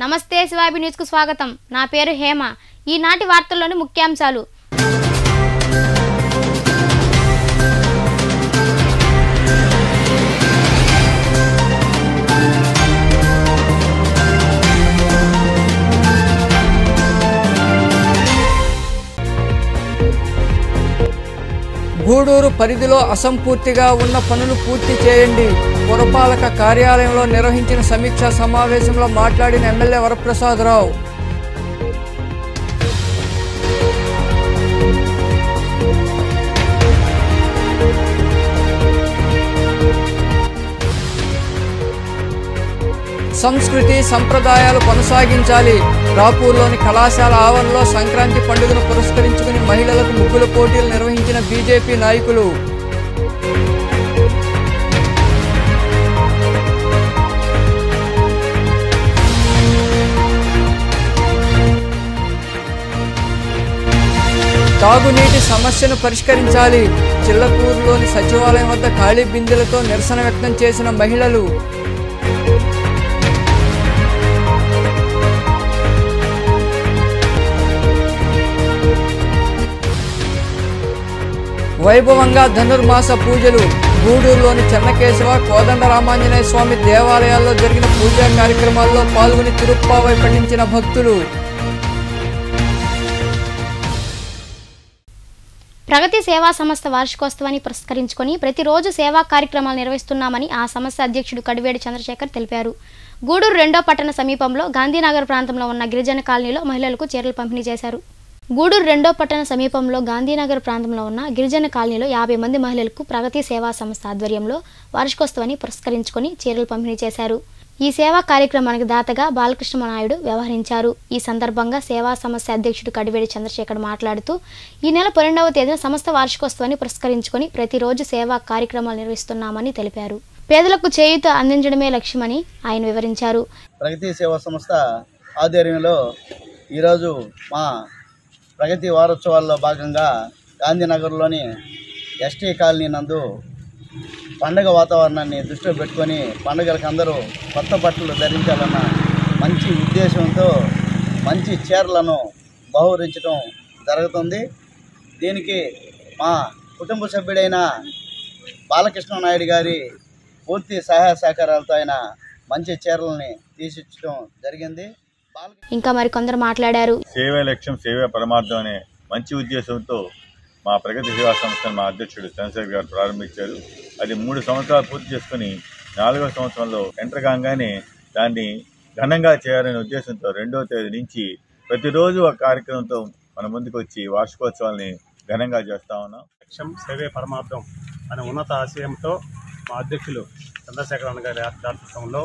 నమస్తే శివాబి న్యూస్ కు స్వాగతం. నా పేరు హేమ. ఈనాటి వార్తల్లోని ముఖ్యాంశాలు. గూడూరు పరిధిలో అసంపూర్తిగా ఉన్న పనులు పూర్తి చేయండి. పురపాలక కార్యాలయంలో నిర్వహించిన సమీక్షా సమావేశంలో మాట్లాడిన ఎమ్మెల్యే వరప్రసాదరావు. సంస్కృతి సంప్రదాయాలు కొనసాగించాలి. రాపూర్లోని కళాశాల ఆవరణలో సంక్రాంతి పండుగను పురస్కరించుకుని మహిళలకు ముగ్గుల పోటీలు నిర్వహించిన బీజేపీ నాయకులు. తాగునీటి సమస్యను పరిష్కరించాలి. చిల్లకూరులోని సచివాలయం వద్ద ఖాళీ బిందెలతో నిరసన వ్యక్తం చేసిన మహిళలు. వైభవంగా ధనుర్మాస పూజలు. గూడూరులోని చెన్నకేశవ కోదండరామాంజనేయ స్వామి దేవాలయాల్లో జరిగిన పూజా కార్యక్రమాల్లో పాల్గొని తిరుప్పావై పఠించిన భక్తులు. ప్రగతి సేవా సంస్థ వార్షికోత్సవాన్ని పురస్కరించుకొని ప్రతిరోజు సేవా కార్యక్రమాలు నిర్వహిస్తున్నామని ఆ సంస్థ అధ్యక్షుడు కడివేడి చంద్రశేఖర్ తెలిపారు. గూడూరు 2వ పట్టణ సమీపంలో గాంధీనగర్ ప్రాంతంలో ఉన్న గిరిజన కాలనీలో మహిళలకు చీరలు పంపిణీ చేశారు. గూడూరు 2వ పట్టణ సమీపంలో గాంధీనగర్ ప్రాంతంలో ఉన్న గిరిజన కాలనీలో 50 మంది మహిళలకు ప్రగతి సేవా సంస్థ ఆధ్వర్యంలో వార్షికోత్సవాన్ని పురస్కరించుకొని చీరలు పంపిణీ చేశారు. ఈ సేవా కార్యక్రమానికి దాతగా బాలకృష్ణ నాయుడు వ్యవహరించారు. ఈ సందర్భంగా సేవా సంస్థ అధ్యక్షుడు కడివేడి చంద్రశేఖర్ మాట్లాడుతూ ఈ నెల 12వ తేదీన సంస్థ వార్షికోత్సవాన్ని పురస్కరించుకొని ప్రతిరోజు సేవా కార్యక్రమాలు నిర్వహిస్తున్నామని తెలిపారు. పేదలకు చేయూత అందించడమే లక్ష్యమని ఆయన వివరించారు. ప్రగతి సేవా సంస్థ ఆధ్వర్యంలో ఈరోజు మా ప్రగతి వారోత్సవాల్లో భాగంగా గాంధీనగర్లోని ఎస్టీ కాలనీ నందు పండగ వాతావరణాన్ని దృష్టిలో పెట్టుకొని పండుగలకు అందరూ కొత్త బట్టలు ధరించాలన్న మంచి ఉద్దేశంతో మంచి చీరలను బహుకరించడం జరుగుతుంది. దీనికి మా కుటుంబ సభ్యుడైన బాలకృష్ణ నాయుడు గారి పూర్తి సహాయ సహకారాలతో ఆయన మంచి చీరలని తీసిచ్చడం జరిగింది. ఇంకా మరికొందరు మాట్లాడారు. సేవే లక్ష్యం సేవే పరమార్థం అనే మంచి ఉద్దేశంతో మా ప్రగతి సేవా సంస్థను మా అధ్యక్షుడు చంద్రశేఖర్ గారు ప్రారంభించారు. అది 3 సంవత్సరాలు పూర్తి చేసుకుని 4వ సంవత్సరంలో ఎంటర్ కాగానే దాన్ని ఘనంగా చేయాలనే ఉద్దేశంతో 2వ తేదీ నుంచి ప్రతిరోజు ఒక కార్యక్రమంతో మన ముందుకు వచ్చి వార్షికోత్సవాల్ని ఘనంగా చేస్తా ఉన్నాం. లక్ష్యం సేవే పరమార్థం అనే ఉన్నత ఆశయంతో మా అధ్యక్షులు చంద్రశేఖర్ అన్న గారి ఆధ్వర్యంలో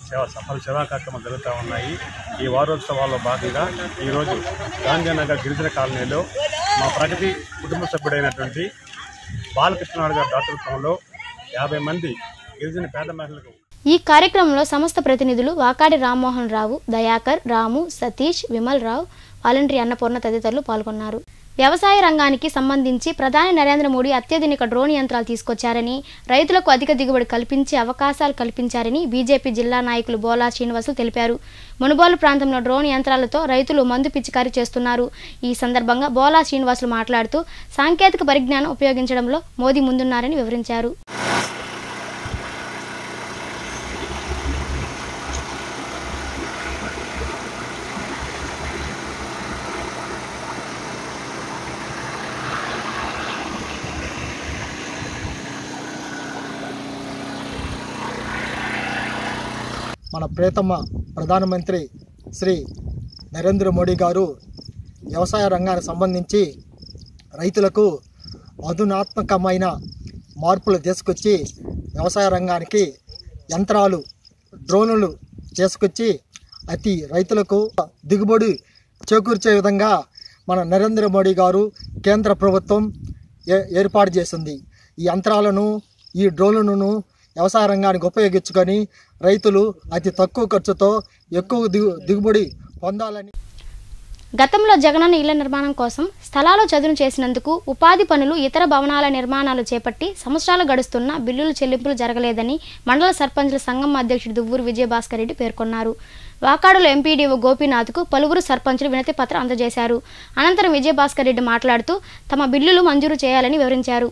సేవా కార్యక్రమాలు జరుగుతూ ఉన్నాయి. ఈ వారోత్సవాల్లో భాగంగా ఈరోజు గాంధీనగర్ గిరిజన కాలనీలో మా ప్రగతి కుటుంబ సభ్యుడైనటువంటి బాలకృష్ణ గారి దాతృత్వంలో 50 మంది గిరిజన పేద మహిళలకు ఈ కార్యక్రమంలో సంస్థ ప్రతినిధులు వాకాడి రామ్మోహన్ రావు, దయాకర్, రాము, సతీష్, విమల్ రావు, వాలంటరీ అన్నపూర్ణ తదితరులు పాల్గొన్నారు. వ్యవసాయ రంగానికి సంబంధించి ప్రధాని నరేంద్ర మోడీ అత్యాధునిక డ్రోన్ యంత్రాలు తీసుకొచ్చారని, రైతులకు అధిక దిగుబడి కల్పించే అవకాశాలు కల్పించారని బీజేపీ జిల్లా నాయకులు బోలా శ్రీనివాసులు తెలిపారు. మునుగోలు ప్రాంతంలో డ్రోన్ యంత్రాలతో రైతులు మందు పిచికారీ చేస్తున్నారు. ఈ సందర్భంగా బోలా శ్రీనివాసులు మాట్లాడుతూ సాంకేతిక పరిజ్ఞానం ఉపయోగించడంలో మోదీ ముందున్నారని వివరించారు. మన ప్రియతమ ప్రధానమంత్రి శ్రీ నరేంద్ర మోడీ గారు వ్యవసాయ రంగానికి సంబంధించి రైతులకు అధునాత్మకమైన మార్పులు తీసుకొచ్చి వ్యవసాయ రంగానికి యంత్రాలు, డ్రోన్లు చేసుకొచ్చి రైతులకు దిగుబడి చేకూర్చే విధంగా మన నరేంద్ర మోడీ గారు కేంద్ర ప్రభుత్వం ఏర్పాటు చేసింది. ఈ యంత్రాలను, ఈ డ్రోన్లను వ్యవసాయ రంగానికి ఉపయోగించుకొని రైతులు అతి తక్కువ ఖర్చుతో ఎక్కువ దిగుబడి పొందాలని గతంలో జగనన్న ఇళ్ల నిర్మాణం కోసం స్థలాలు చదును చేసినందుకు ఉపాధి పనులు ఇతర భవనాల నిర్మాణాలు చేపట్టి సంవత్సరాలు గడుస్తున్నా బిల్లులు చెల్లింపులు జరగలేదని మండల సర్పంచుల సంఘం అధ్యక్షుడు దువ్వూరు విజయభాస్కర్ రెడ్డి పేర్కొన్నారు. వాకాడులో ఎంపీడీఓ గోపీనాథ్కు పలువురు సర్పంచులు వినతి పత్రం అందజేశారు. అనంతరం విజయభాస్కర్ రెడ్డి మాట్లాడుతూ తమ బిల్లులు మంజూరు చేయాలని వివరించారు.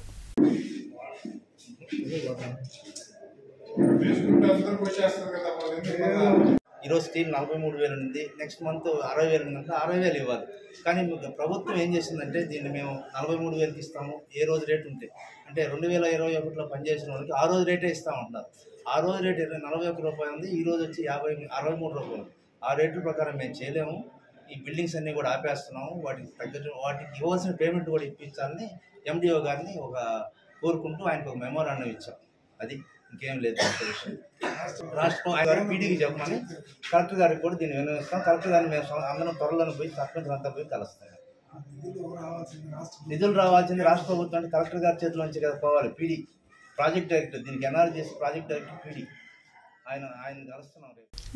ఈరోజు స్టీల్ 43,000 ఉంది, నెక్స్ట్ మంత్ 60,000 ఉందంటే 60,000 ఇవ్వాలి. కానీ ప్రభుత్వం ఏం చేసిందంటే దీన్ని మేము 43,000 ఇస్తాము, ఏ రోజు రేటు ఉంటే అంటే 2021లో పనిచేసిన వాళ్ళకి ఆ రోజు రేటే ఇస్తామంటున్నారు. ఆ రోజు రేటు 41 రూపాయలు ఉంది, ఈ రోజు వచ్చి 63 రూపాయలు. ఆ రేట్ల ప్రకారం మేము చేయలేము. ఈ బిల్డింగ్స్ అన్నీ కూడా ఆపేస్తున్నాము. వాటికి ఇవ్వాల్సిన పేమెంట్ కూడా ఇప్పించాలని ఎండిఓ గారిని కోరుకుంటూ ఆయనకు ఒక మెమోరాండం ఇచ్చాం. అది ఇంకేం లేదు. రాష్ట్రం ఆయన పీడీకి చెప్పమని కలెక్టర్ గారికి కూడా దీన్ని వినియోగిస్తాం. కలెక్టర్ గారిని మేము అందరం త్వరలో పోయి సర్పంచ్ అంతా పోయి కలుస్తాం. నిధులు రావాల్సింది రాష్ట్ర ప్రభుత్వానికి కలెక్టర్ గారి చేతిలో నుంచి కదా పోవాలి. పీడీ ప్రాజెక్ట్ డైరెక్టర్, దీనికి ఎన్ఆర్ చేసి ప్రాజెక్ట్ డైరెక్టర్ పీడీ ఆయన కలుస్తున్నాం.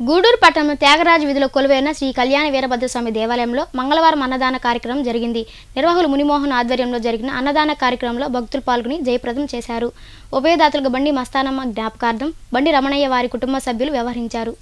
గూడూరు పట్టణం త్యాగరాజ వీధిలో కొలువైన శ్రీ కళ్యాణ వీరభద్రస్వామి దేవాలయంలో మంగళవారం అన్నదాన కార్యక్రమం జరిగింది. నిర్వాహకులు మునిమోహన్ ఆధ్వర్యంలో జరిగిన అన్నదాన కార్యక్రమంలో భక్తులు పాల్గొని జయప్రదం చేశారు. ఉభయదాతలుగా బండి మస్తానమ్మ జ్ఞాపకార్థం బండి రమణయ్య వారి కుటుంబ సభ్యులు వ్యవహరించారు.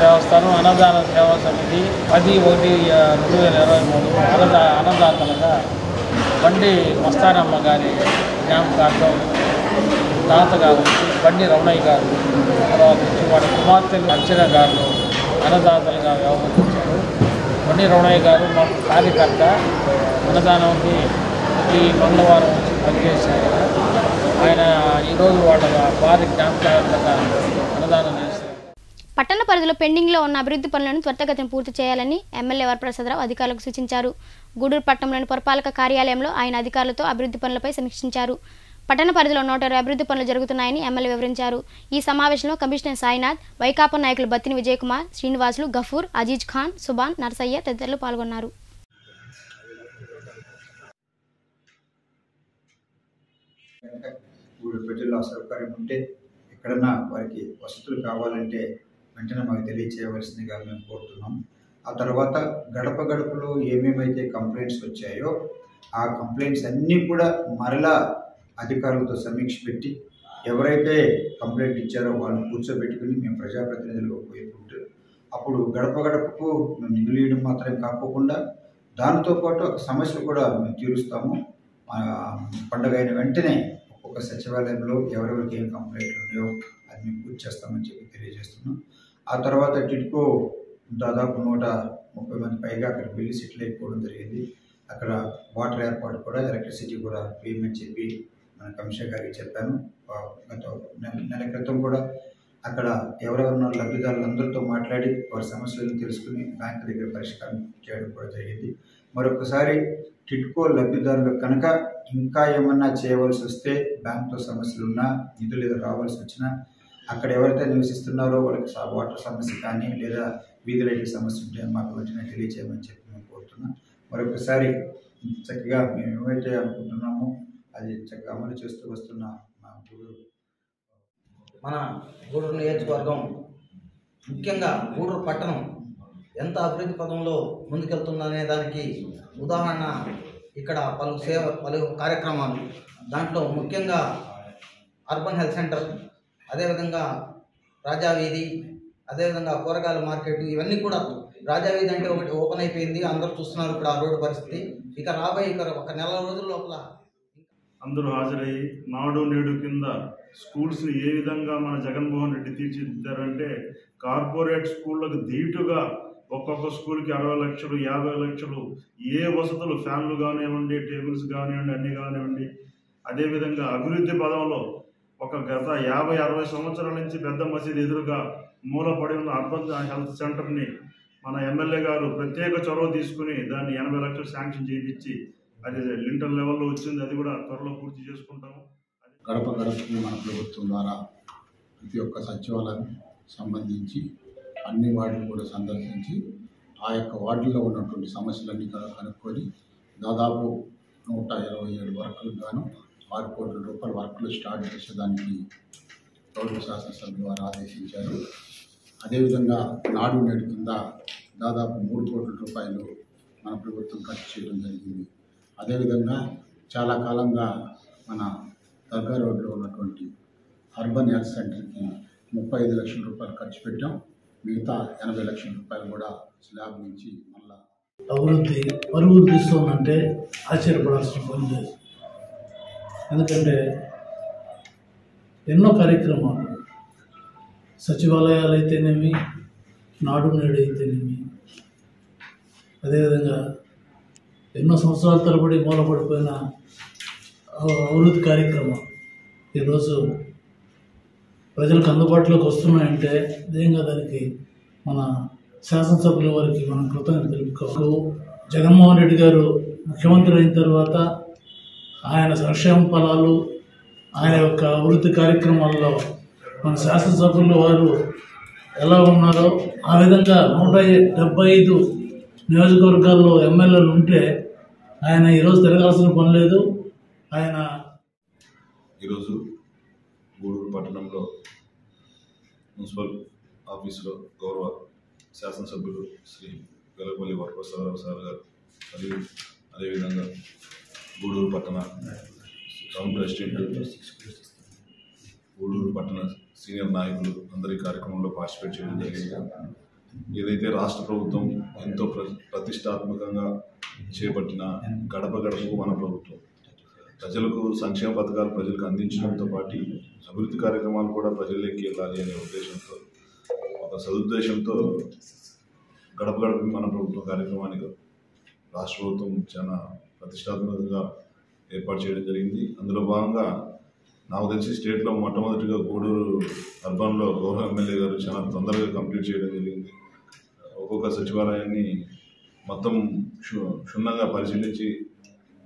దేవస్థానం అన్నదాన సేవా సమితి 10/1/2023 అన్నదాతలుగా బండి మస్తానమ్మ గారి జ్ఞాపకార్థం దాతగా వచ్చి బండి రమణయ్య గారు, తర్వాత వచ్చి వాడి కుమార్తెలు అర్చన గారు అన్నదాతలుగా వ్యవహరించారు. బండి రమణయ్య గారు మాకు కార్యకర్త. అన్నదానానికి ఈ మంగళవారం వచ్చి పనిచేశారు. ఆయన ఈరోజు వాళ్ళ భార్య జ్ఞాపకార్థంగా అన్నదానం చేస్తారు. పట్టణ పరిధిలో పెండింగ్లో ఉన్న అభివృద్ధి పనులను త్వరితగతిన పూర్తి చేయాలని ఎమ్మెల్యే వరప్రసాదరావు అధికారులకు సూచించారు. గూడూరు పట్టణంలోని పురపాలక కార్యాలయంలో ఆయన అధికారులతో అభివృద్ధి పనులపై సమీక్షించారు. పట్టణ పరిధిలో 120 అభివృద్ధి పనులు జరుగుతున్నాయని ఎమ్మెల్యే వివరించారు. ఈ సమావేశంలో కమిషనర్ సాయినాథ్, వైకాపా నాయకులు బత్తిని విజయకుమార్, శ్రీనివాసులు, గఫూర్, అజీజ్ ఖాన్, సుబాన్, నర్సయ్య తదితరులు పాల్గొన్నారు. ప్రజల్లో సౌకర్యం ఉంటే ఎక్కడన్నా వారికి వసతులు కావాలంటే వెంటనే మాకు తెలియచేయవలసిందిగా మేము కోరుతున్నాం. ఆ తర్వాత గడప గడపలో ఏమేమైతే కంప్లైంట్స్ వచ్చాయో ఆ కంప్లైంట్స్ అన్నీ కూడా మరలా అధికారులతో సమీక్ష పెట్టి ఎవరైతే కంప్లైంట్ ఇచ్చారో వాళ్ళని కూర్చోబెట్టుకుని మేము ప్రజాప్రతినిధులు పోయినట్టు అప్పుడు గడప గడపకు మేము నిధులు ఇవ్వడం మాత్రమే కాకుండా దానితో పాటు ఒక సమస్యలు కూడా మేము తీరుస్తాము. పండుగ అయిన వెంటనే ఒక్కొక్క సచివాలయంలో ఎవరెవరికి ఏం కంప్లైంట్లు ఉన్నాయో అది మేము పూర్తి చేస్తామని చెప్పి తెలియజేస్తున్నాం. ఆ తర్వాత టిడ్కో దాదాపు 130 మంది పైగా అక్కడ వెళ్ళి సెటిల్ అయిపోవడం జరిగింది. అక్కడ వాటర్ ఏర్పాటు కూడా ఎలక్ట్రిసిటీ కూడా వేయమని చెప్పి మన కమిషనర్ గారికి చెప్పాను. గత నెల క్రితం కూడా అక్కడ ఎవరెవరున్న లబ్ధిదారులందరితో మాట్లాడి వారి సమస్యలను తెలుసుకుని బ్యాంకు దగ్గర పరిష్కారం చేయడం కూడా జరిగింది. మరొకసారి టిడ్కో లబ్ధిదారులు కనుక ఇంకా ఏమన్నా చేయవలసి వస్తే బ్యాంకుతో సమస్యలున్నా నిధులు ఏదో రావాల్సి వచ్చినా అక్కడ ఎవరైతే నివసిస్తున్నారో వాళ్ళకి వాటర్ సమస్య కానీ లేదా వీధి లైట్ల సమస్య ఉంటే మాకు వెంటనే తెలియచేయమని చెప్పి మేము కోరుతున్నాం. మరొకసారి చక్కగా మేము ఏమైతే అనుకుంటున్నామో అది చక్కగా అమలు చేస్తూ వస్తున్న మన గూడూరు నియోజకవర్గం ముఖ్యంగా గూడూరు పట్టణం ఎంత అభివృద్ధి పదంలో ముందుకెళ్తుందనే దానికి ఉదాహరణ ఇక్కడ పలు కార్యక్రమాలు. దాంట్లో ముఖ్యంగా అర్బన్ హెల్త్ సెంటర్, అదేవిధంగా రాజావీధి, అదేవిధంగా కూరగాయల మార్కెట్, ఇవన్నీ కూడా రాజావీధి అంటే ఒకటి ఓపెన్ అయిపోయింది, అందరూ చూస్తున్నారు ఇప్పుడు ఆ రోడ్డు పరిస్థితి. ఇక రాబోయే ఒక నెల రోజుల లోపల అందరూ హాజరయ్యి నాడు నేడు కింద స్కూల్స్ని ఏ విధంగా మన జగన్మోహన్ రెడ్డి తీర్చిదిద్దారంటే కార్పొరేట్ స్కూళ్ళకు ధీటుగా ఒక్కొక్క స్కూల్కి 60 లక్షలు 50 లక్షలు ఏ వసతులు ఫ్యాన్లు కానివ్వండి, టేబుల్స్ కానివ్వండి, అన్నీ కానివ్వండి. అదేవిధంగా అభివృద్ధి పదంలో ఒక గత 50-60 సంవత్సరాల నుంచి పెద్ద మసీదు ఎదురుగా మూలపడి ఉన్న అర్బన్ హెల్త్ సెంటర్ని మన ఎమ్మెల్యే గారు ప్రత్యేక చొరవ తీసుకుని దాన్ని 80 లక్షలు శాంక్షన్ చేయించి అది లింటర్ లెవెల్లో వచ్చింది. అది కూడా త్వరలో పూర్తి చేసుకుంటాము. గడప గడపకి మన ప్రభుత్వం ద్వారా ప్రతి ఒక్క సచివాలయం సంబంధించి అన్ని వార్డులు కూడా సందర్శించి ఆ యొక్క వార్డుల్లో ఉన్నటువంటి సమస్యలన్నీ కనుక్కొని దాదాపు 127 వర్కులకు గాను 6 కోట్ల రూపాయల వర్కులు స్టార్ట్ చేసేదానికి గౌరవ శాసనసభ్యులు వారు ఆదేశించారు. అదేవిధంగా నాడు నేడు కింద దాదాపు 3 కోట్ల రూపాయలు మన ప్రభుత్వం ఖర్చు చేయడం జరిగింది. అదేవిధంగా చాలా కాలంగా మన దర్గా రోడ్లో ఉన్నటువంటి అర్బన్ హెల్త్ సెంటర్కి 35 లక్షల రూపాయలు ఖర్చు పెట్టాం. మిగతా 80 లక్షల రూపాయలు కూడా స్లాబ్ నుంచి మళ్ళా అభివృద్ధి పరుగులు తీస్తుందంటే ఆశ్చర్యపడాల్సిన పని లేదు. ఎందుకంటే ఎన్నో కార్యక్రమాలు సచివాలయాలు అయితేనేమి, నాడు నేడు అయితేనేమి, అదేవిధంగా ఎన్నో సంవత్సరాల తరబడి మూలపడిపోయిన అభివృద్ధి కార్యక్రమం ఈరోజు ప్రజలకు అందుబాటులోకి వస్తున్నాయంటే నిజంగా దానికి మన శాసనసభ్యుల వారికి మనం కృతజ్ఞతలు తెలుపుకోవాలి. జగన్మోహన్ రెడ్డి గారు ముఖ్యమంత్రి అయిన తర్వాత ఆయన సంక్షేమ ఫలాలు, ఆయన యొక్క అభివృద్ధి కార్యక్రమాల్లో మన శాసనసభ్యుల వారు ఎలా ఉన్నారో ఆ విధంగా 175 నియోజకవర్గాల్లో ఎమ్మెల్యేలు ఉంటే ఆయన ఈరోజు తిరగాల్సిన పని లేదు. ఆయన ఈరోజు గూడూరు పట్టణంలో మున్సిపల్ ఆఫీసులో గౌరవ శాసనసభ్యులు శ్రీ వెలగపల్లి వరప్రసాదరావు సార్ గారు మరియు అదేవిధంగా గూడూరు పట్టణ టౌన్ ప్రెసిడెంట్, గూడూరు పట్టణ సీనియర్ నాయకులు అందరి కార్యక్రమంలో పార్టిసిపేట్ చేయడం జరిగింది. ఏదైతే రాష్ట్ర ప్రభుత్వం ఎంతో ప్రతిష్టాత్మకంగా చేపట్టిన గడప గడపకు మన ప్రభుత్వం ప్రజలకు సంక్షేమ పథకాలు ప్రజలకు అందించడంతో పాటు అభివృద్ధి కార్యక్రమాలు కూడా ప్రజల్లోకి వెళ్ళాలి అనే ఉద్దేశంతో, ఒక సదుద్దేశంతో గడప గడపకి మన ప్రభుత్వం కార్యక్రమానికి రాష్ట్ర ప్రభుత్వం చాలా ప్రతిష్టాత్మకంగా ఏర్పాటు చేయడం జరిగింది. అందులో భాగంగా నాకు తెలిసి స్టేట్లో మొట్టమొదటిగా గూడూరు అర్బన్లో గౌరవ ఎమ్మెల్యే గారు చాలా తొందరగా కంప్లీట్ చేయడం జరిగింది. ఒక్కొక్క సచివాలయాన్ని మొత్తం క్షుణ్ణంగా పరిశీలించి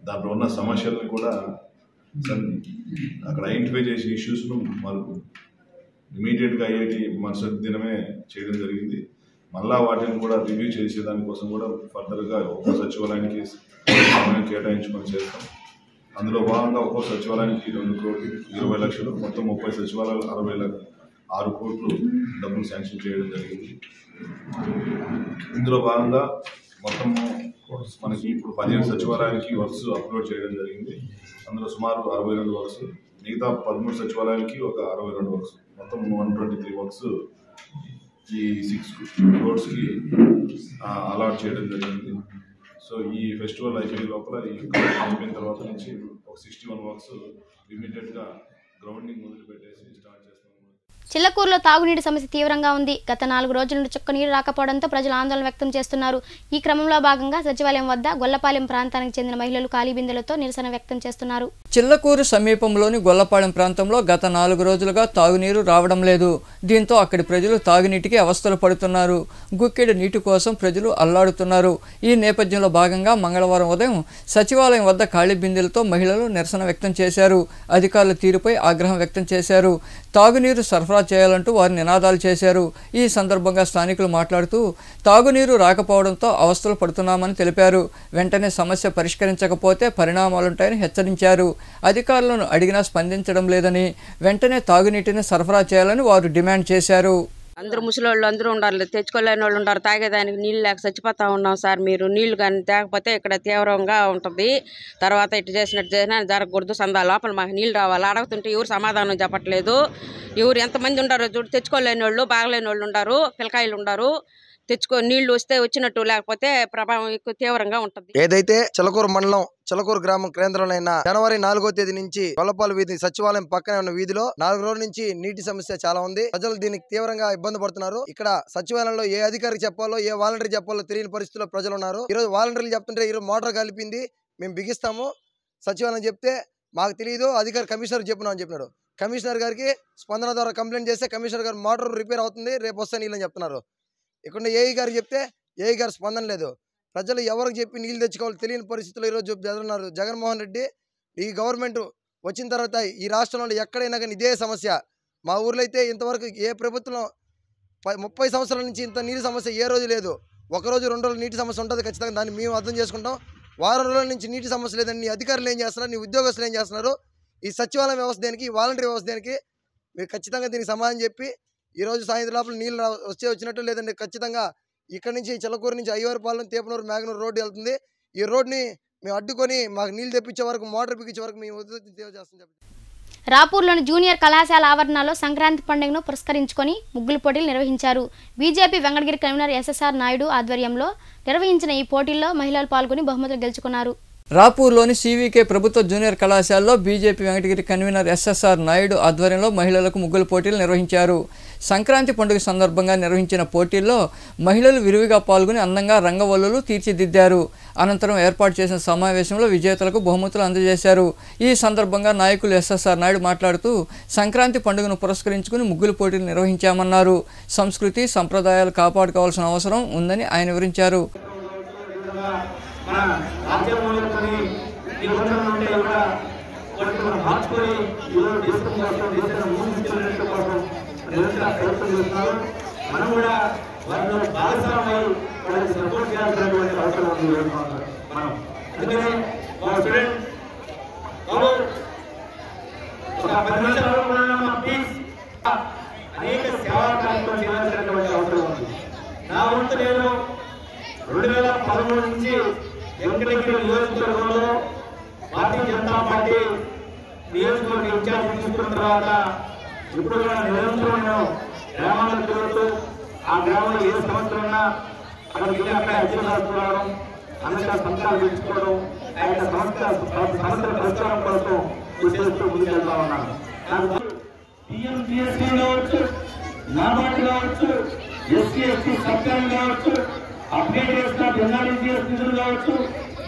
దాంట్లో ఉన్న సమస్యలను కూడా అక్కడ ఐడెంటిఫై చేసి ఇష్యూస్ను మనకు ఇమీడియట్గా అయ్యేటి మరుసటి దినమే చేయడం జరిగింది. మళ్ళా వాటిని కూడా రివ్యూ చేసే దానికోసం కూడా ఫర్దర్గా ఒక్కో సచివాలయానికి సమయం కేటాయించుకొని చేస్తాం. అందులో భాగంగా ఒక్కో సచివాలయానికి 2 కోట్లు 20 లక్షలు, మొత్తం 30 సచివాలయాలు 6 కోట్లు డబ్బులు శాంక్షన్ చేయడం జరిగింది. ఇందులో భాగంగా మొత్తం మనకి ఇప్పుడు 15 సచివాలయానికి వర్క్స్ అప్లోడ్ చేయడం జరిగింది. అందులో సుమారు 62 వర్క్స్, మిగతా 13 సచివాలయాలకి ఒక 62 వర్క్స్, మొత్తం 123 వర్క్స్ ఈ 6 రోడ్స్కి అలాట్ చేయడం జరిగింది. సో ఈ ఫెస్టివల్ అయిపోయే లోపల అయిపోయిన తర్వాత నుంచి ఒక 61 వర్క్స్ ఇమీడియట్గా గ్రౌండింగ్ మొదలు పెట్టేసి స్టార్ట్ చేస్తాం. చిల్లకూరులో తాగునీటి సమస్య తీవ్రంగా ఉంది. గత 4 రోజుల నుండి చుక్క నీరు రాకపోవడంతో ప్రజలు ఆందోళన వ్యక్తం చేస్తున్నారు. ఈ క్రమంలో భాగంగా సచివాలయం వద్ద గొల్లపాలెం ప్రాంతానికి చెందిన మహిళలు ఖాళీ బిందెలతో నిరసన వ్యక్తం చేస్తున్నారు. చిల్లకూరు సమీపంలోని గొల్లపాలెం ప్రాంతంలో గత 4 రోజులుగా తాగునీరు రావడం లేదు. దీంతో అక్కడి ప్రజలు తాగునీటికి అవస్థలు పడుతున్నారు. గుక్కెడు నీటి కోసం ప్రజలు అల్లాడుతున్నారు. ఈ నేపథ్యంలో భాగంగా మంగళవారం ఉదయం సచివాలయం వద్ద ఖాళీ బిందెలతో మహిళలు నిరసన వ్యక్తం చేశారు. అధికారుల తీరుపై ఆగ్రహం వ్యక్తం చేశారు. తాగునీరు సరఫరా చేయాలంటూ వారు నినాదాలు చేశారు. ఈ సందర్భంగా స్థానికులు మాట్లాడుతూ తాగునీరు రాకపోవడంతో అవస్థలు పడుతున్నామని తెలిపారు. వెంటనే సమస్య పరిష్కరించకపోతే పరిణామాలుంటాయని హెచ్చరించారు. అధికారులను అడిగినా స్పందించడం లేదని, వెంటనే తాగునీటిని సరఫరా చేయాలని వారు డిమాండ్ చేశారు. అందరూ ముసలోళ్ళు అందరూ ఉండాలి, తెచ్చుకోలేని వాళ్ళు ఉంటారు, తాగేదానికి నీళ్ళు లేక చచ్చిపోతా ఉన్నాం సార్. మీరు నీళ్లు కానీ తేకపోతే ఇక్కడ తీవ్రంగా ఉంటుంది. తర్వాత ఇటు చేసినట్టు చేసినా జరగకూడదు. సందా లోపల మాకు నీళ్ళు రావాలి. అడుగుతుంటే ఎవరు సమాధానం చెప్పట్లేదు. ఎవరు ఎంతమంది ఉండారో చూడు, తెచ్చుకోలేని వాళ్ళు, బాగలేని వాళ్ళు ఉన్నారు, పిల్లకాయలు ఉన్నారు. నీళ్లు వస్తే వచ్చినట్టు, లేకపోతే ప్రభావం ఎక్కువ తీవ్రంగా ఉంటుంది. ఏదైతే చిలకూరు మండలం చిలకూరు గ్రామం కేంద్రంలో జనవరి 4వ తేదీ నుంచి గొల్లపాలు వీధి సచివాలయం పక్కనే ఉన్న వీధిలో 4 రోజుల నుంచి నీటి సమస్య చాలా ఉంది. ప్రజలు దీనికి తీవ్రంగా ఇబ్బంది పడుతున్నారు. ఇక్కడ సచివాలయంలో ఏ అధికారికి చెప్పాలో ఏ వాలంటీర్ చెప్పాలో తెలియని పరిస్థితిలో ప్రజలు ఉన్నారు. ఈ రోజు వాలంటీర్లు చెప్తుంటే ఈరోజు మోటార్ కలిపింది మేము బిగిస్తాము, సచివాలయం చెప్తే మాకు తెలియదు, అధికారి కమిషనర్ చెప్పినా అని చెప్పినాడు. కమిషనర్ గారికి స్పందన ద్వారా కంప్లైంట్ చేస్తే కమిషనర్ గారు మోటార్ రిపేర్ అవుతుంది రేపు వస్తే నీళ్ళని చెప్తున్నారు. ఇక్కడ ఏఈ గారు చెప్తే ఏఈ గారు స్పందన లేదు. ప్రజలు ఎవరికి చెప్పి నీళ్ళు తెచ్చుకోవాలి తెలియని పరిస్థితుల్లో ఈరోజు జరుగుతున్నారు. జగన్మోహన్ రెడ్డి ఈ గవర్నమెంట్ వచ్చిన తర్వాత ఈ రాష్ట్రంలో ఎక్కడైనా కానీ ఇదే సమస్య. మా ఊర్లో అయితే ఇంతవరకు ఏ ప్రభుత్వం 30 సంవత్సరాల నుంచి ఇంత నీటి సమస్య ఏ రోజు లేదు. ఒకరోజు 2 రోజులు నీటి సమస్య ఉంటుంది ఖచ్చితంగా, దాన్ని మేము అర్థం చేసుకుంటాం. వారం రోజుల నుంచి నీటి సమస్య లేదని నీ అధికారులు ఏం చేస్తున్నారు, నీ ఉద్యోగస్తులు ఏం చేస్తున్నారు, ఈ సచివాలయం వ్యవస్థ దేనికి, ఈ వాలంటీర్ వ్యవస్థ దేనికి? మీరు ఖచ్చితంగా దీనికి సమాధానం చెప్పి ఈరోజు సాయంత్రం లోపల నీళ్ళు వచ్చినట్టు, లేదంటే ఖచ్చితంగా ఇక్కడ నుంచి చిలకూరు నుంచి అయ్యవారిపాలెం, తేపనూరు, మేఘనూరు రోడ్డు వెళ్తుంది. ఈ రోడ్ని మేము అడ్డుకొని మాకు నీళ్ళు తెప్పించే వరకు, మోటార్ పిక్కించే వరకు మేము చేస్తాం. రాపూర్లోని జూనియర్ కళాశాల ఆవరణలో సంక్రాంతి పండుగను పురస్కరించుకొని ముగ్గుల పోటీలు నిర్వహించారు. BJP Venkatagiri convener SSR Naidu ఆధ్వర్యంలో నిర్వహించిన ఈ పోటీల్లో మహిళలు పాల్గొని బహుమతులు గెలుచుకున్నారు. రాపూర్లోని సివికే ప్రభుత్వ జూనియర్ కళాశాలలో BJP Venkatagiri convener SSR Naidu ఆధ్వర్యంలో మహిళలకు ముగ్గుల పోటీలు నిర్వహించారు. సంక్రాంతి పండుగ సందర్భంగా నిర్వహించిన పోటీల్లో మహిళలు విరివిగా పాల్గొని అందంగా రంగవల్లులు తీర్చిదిద్దారు. అనంతరం ఏర్పాటు చేసిన సమావేశంలో విజేతలకు బహుమతులు అందజేశారు. ఈ సందర్భంగా నాయకులు ఎస్ఎస్ఆర్ నాయుడు మాట్లాడుతూ సంక్రాంతి పండుగను పురస్కరించుకుని ముగ్గుల పోటీలు నిర్వహించామన్నారు. సంస్కృతి సంప్రదాయాలు కాపాడుకోవాల్సిన అవసరం ఉందని ఆయన వివరించారు. మనం కూడా వారిలో భాగస్వామ్యం వాళ్ళకి సపోర్ట్ చేయాల్సినటువంటి అవసరం ఉంది. మనం అందుకనే మా స్టూడెంట్ ఒక 10 నిమిషాలు ప్లీజ్ అనేక సేవా కార్యక్రమం చేయాల్సినటువంటి అవసరం ఉంది. నా వంతు నేను 2013 నుంచి వెంకటగిరి నియోజకవర్గంలో భారతీయ జనతా పార్టీ నియోజకవర్గ ఇన్ఛార్జ్ తీసుకున్న తర్వాత ఇప్పుడు కూడా నిరంతరం నేను గ్రామాలకు తిరుగుతూ ఆ గ్రామంలో ఏ సమస్యలు ఉన్నా అక్కడికి వెళ్ళి అక్కడ అర్జీలు రాసుకోవడం, అందరికీ సంతకాలు పెంచుకోవడం, ఆ యొక్క సమస్యల పరిష్కారం కోసం చేస్తూ ముందుకెళ్తా ఉన్నాను. నాకు టీఎంసీఎస్సీ కావచ్చు, నాబార్డు కావచ్చు, ఎస్సీ ఎస్టీ సబ్కాన్ కావచ్చు, అప్డేట్ చేసిన ఎన్ఆర్జీఎస్ నిధులు కావచ్చు,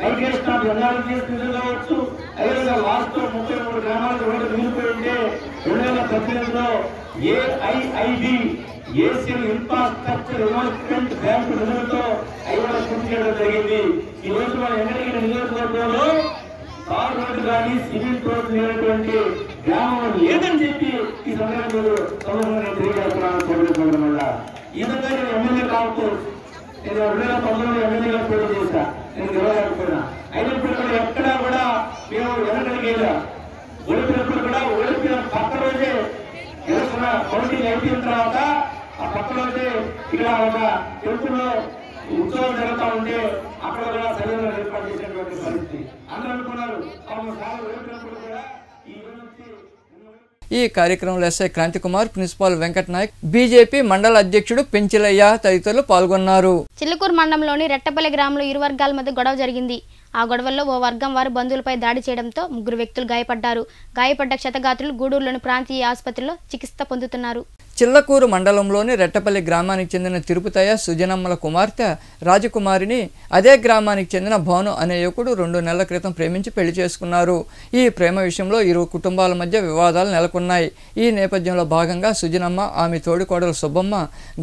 మైగ్రేషన్ ఆఫ్ ఎన్ఆర్జీఎస్ నిధులు కావచ్చు, అదేవిధంగా లాస్ట్ 33 గ్రామాలకు రోడ్డు మిగిలిపోయి ఉంటే 2018లో AIIB Asian infrastructure investment bank నిధులతో 5 లక్షలు పూర్తి చేయడం జరిగింది. ఈ రోజు మన వెంకటగిరి నియోజకవర్గంలో తార్ రోడ్డు కానీ సిమెంట్ రోడ్డు లేనటువంటి గ్రామం లేదని చెప్పి ఈ సందర్భంలో నేను తెలియజేస్తున్నాను. వల్ల ఈ విధంగా నేను ఎమ్మెల్యే కావచ్చు, నేను 2019లో ఎమ్మెల్యేగా పోటీ చేశా, నేను గెలవలేకపోయినా. అయినప్పుడు కూడా ఎక్కడా కూడా మేము వెనకడిగేలా ఓడిపినప్పుడు కూడా ఓడిపిన పక్క రోజే ఎలక్షన్ కౌంటింగ్ అయిపోయిన తర్వాత ఆ పక్క రోజే ఇక్కడ ఒక టెంపుల్లో ఉత్సవం జరుగుతూ ఉంటే అక్కడ కూడా సరైన ఏర్పాటు చేసినటువంటి పరిస్థితి. అందరూ అనుకున్నారు అవును చాలా ఓడిపినప్పుడు కూడా ఈ రోజు ఈ కార్యక్రమంలో SI Kranthikumar, principal Venkata Nayak, BJP mandal అధ్యక్షుడు పెంచిలయ్య తదితరులు పాల్గొన్నారు. చిల్లకూరు మండలంలోని రెట్టపల్లి గ్రామంలో ఇరు వర్గాల మధ్య గొడవ జరిగింది. ఆ గొడవల్లో ఓ వర్గం వారు బంధువులపై దాడి చేయడంతో 3 వ్యక్తులు గాయపడ్డారు. గాయపడ్డ క్షతగాత్రులు గూడూరులోని ప్రాంతీయ ఆసుపత్రిలో చికిత్స పొందుతున్నారు. చిల్లకూరు మండలంలోని రెట్టపల్లి గ్రామానికి చెందిన తిరుపతయ్య సుజనమ్మల కుమార్తె రాజకుమారిని అదే గ్రామానికి చెందిన భాను అనే యువకుడు 2 నెలల క్రితం ప్రేమించి పెళ్లి చేసుకున్నారు. ఈ ప్రేమ విషయంలో ఇరు కుటుంబాల మధ్య వివాదాలు నెలకొన్నాయి. ఈ నేపథ్యంలో భాగంగా సుజనమ్మ, ఆమె తోడికోడలు సుబ్బమ్మ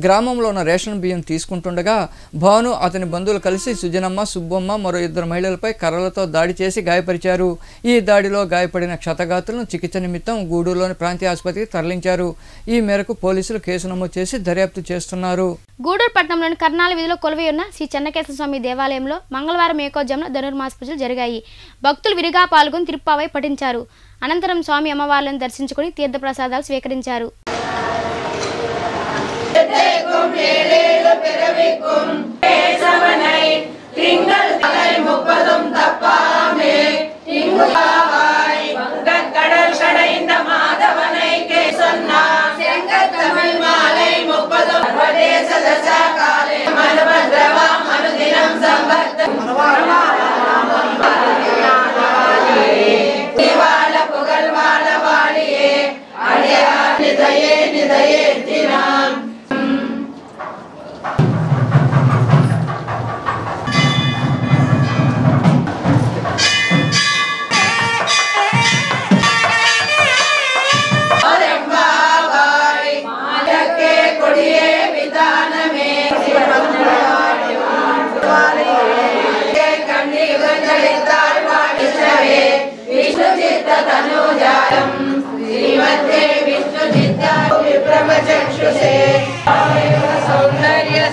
గ్రామంలో ఉన్న రేషన్ బియ్యం తీసుకుంటుండగా భాను అతని బంధువులు కలిసి సుజనమ్మ, సుబ్బమ్మ మరో 2 మహిళలపై కర్రలతో దాడి చేసి గాయపరిచారు. ఈ దాడిలో గాయపడిన క్షతగాత్రులను చికిత్స నిమిత్తం గూడూరులోని ప్రాంతీయ ఆసుపత్రికి తరలించారు. ఈ మేరకు పోలీసులు కేసు నమోదు చేసి దర్యాప్తు చేస్తున్నారు. గూడూరు పట్టణంలోని కర్నాల వీధిలో కొలువై ఉన్న శ్రీ చెన్నకేశ్వర స్వామి దేవాలయంలో మంగళవారం ఏకోజామున ధనుర్మాస పూజలు జరిగాయి. భక్తులు విరిగా పాల్గొని తిరుప్పావై పఠించారు. అనంతరం స్వామి అమ్మవార్లను దర్శించుకుని తీర్థప్రసాదాలు స్వీకరించారు. தமிழ் மாலை 30 சர்வதேச தசா காலே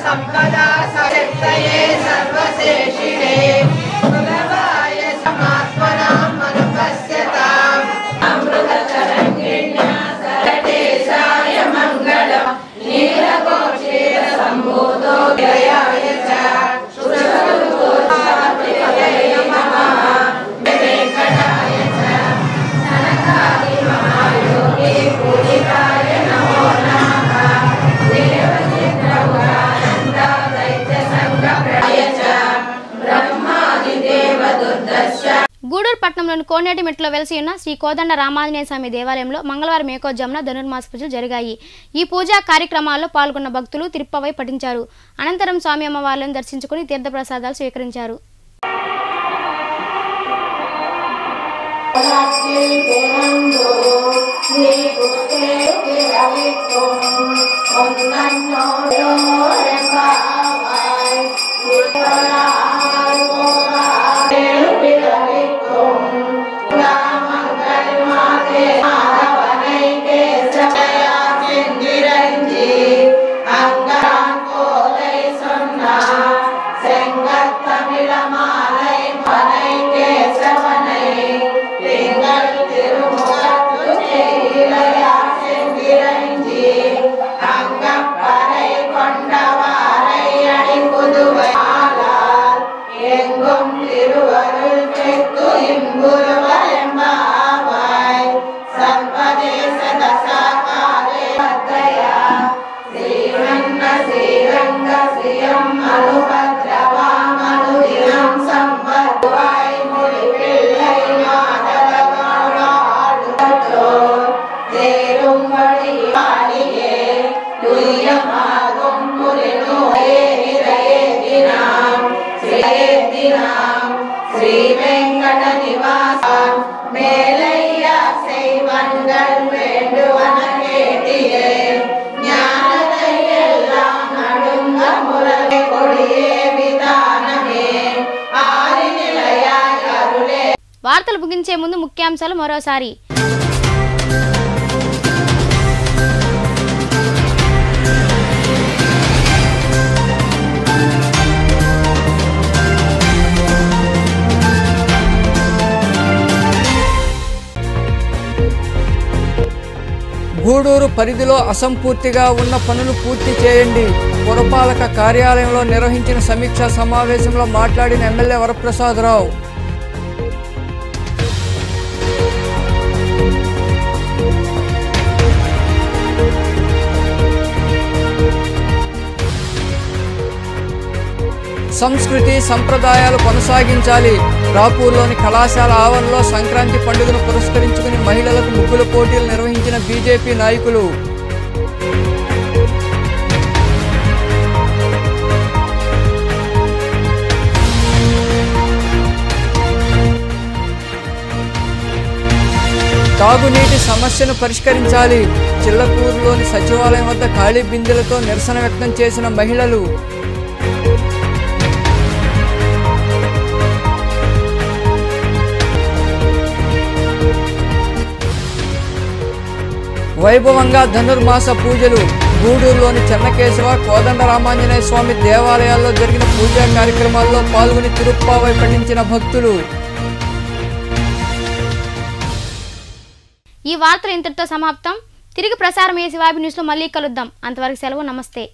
సంపదా సశక్తయే సర్వశేషిణే సులభాయ సమాత్మనాం మనుపశ్యతాం అమృతతరంగిణ్యా సరదేశాయ మంగళం నీలకోక్షేర సంబోధో విలయాయ చ శుశ్రూషాప్రియాయ నమః వెంకటాయ చ సనకాది మహాయోగి పూజితాయ నమో నమః దేవచిత్రపురానంద దైత్య సంఘప్రాయ చ బ్రహ్మాది దేవదుర్దశ. గూడూరు పట్టణంలోని కోనేటిమెట్లో వెలసి ఉన్న శ్రీ కోదండ రామాంజనేయ స్వామి దేవాలయంలో మంగళవారం ఏకోజామున ధనుర్మాస పూజలు జరిగాయి. ఈ పూజా కార్యక్రమాల్లో పాల్గొన్న భక్తులు తిరుప్పవై పఠించారు. అనంతరం స్వామి అమ్మవార్లను దర్శించుకుని తీర్థప్రసాదాలు స్వీకరించారు. వార్తలు ముగించే ముందు ముఖ్యాంశాలు మరోసారి. గూడూరు పరిధిలో అసంపూర్తిగా ఉన్న పనులు పూర్తి చేయండి. పురపాలక కార్యాలయంలో నిర్వహించిన సమీక్షా సమావేశంలో మాట్లాడిన ఎమ్మెల్యే వరప్రసాదరావు. సంస్కృతి సంప్రదాయాలు కొనసాగించాలి. రాపూర్లోని కళాశాల ఆవరణలో సంక్రాంతి పండుగను పురస్కరించుకుని మహిళలకు ముగ్గుల పోటీలు నిర్వహించిన బీజేపీ నాయకులు. తాగునీటి సమస్యను పరిష్కరించాలి. చిల్లకూరులోని సచివాలయం వద్ద ఖాళీ బిందెలతో నిరసన వ్యక్తం చేసిన మహిళలు. వైభవంగా ధనుర్మాస పూజలు. గూడూరులోని చెన్నకేశవ కోదండ రామాంజనేయ స్వామి దేవాలయాల్లో జరిగిన పూజా కార్యక్రమాల్లో పాల్గొని తిరుప్పావై పఠించిన భక్తులు. ఈ వార్తలు ఇంతటితో సమాప్తం. తిరిగి ప్రసారం అయ్యే శివాబి న్యూస్లో మళ్ళీ కలుద్దాం. అంతవరకు సెలవు. నమస్తే.